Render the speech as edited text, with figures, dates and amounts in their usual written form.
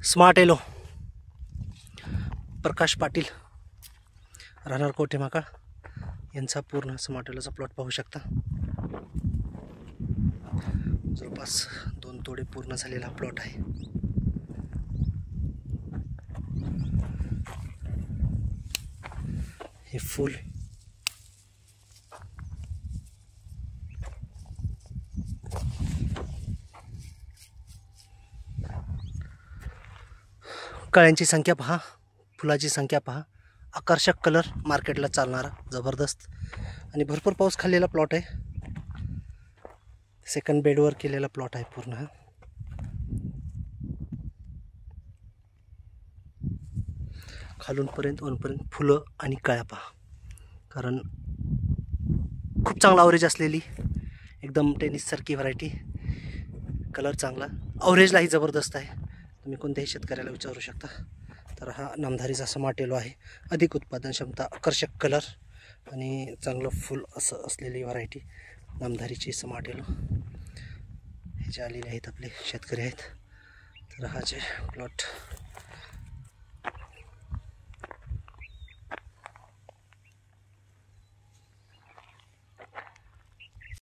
Smart yellow Prakash Patil राहणार कोठेमाकाळ यांचा पूर्ण स्मार्ट येलोचा प्लॉट पाहू शकता। जवळपास 2 तोडे पूर्ण झालेला प्लॉट आहे। हे फुल कळ्यांची संख्या पहा, फुलाची संख्या पहा, आकर्षक कलर, मार्केटला चालणारा जबरदस्त आणि भरपूर पाऊस खाल्लेला प्लॉट आहे। सेकंड बेडवर केलेला प्लॉट आहे पूर्ण हा। खालूनपर्यंत वरपर्यंत फुलं आणि कळ्या पहा, कारण खूप चांगला ॲव्हरेज असलेली एकदम टेनिससारखी व्हरायटी, कलर चांगला, ॲव्हरेजलाही जबरदस्त आहे। तुम्ही कोणत्याही शेतकऱ्याला विचारू शकता। तर हा नामधारीचा स्मार्ट येलो आहे। अधिक उत्पादन क्षमता, आकर्षक कलर आणि चांगलं फुल असं असलेली व्हरायटी नामधारीची स्मार्ट येलो। हे जे आलेले आहेत आपले शेतकरी आहेत। तर हा जे प्लॉट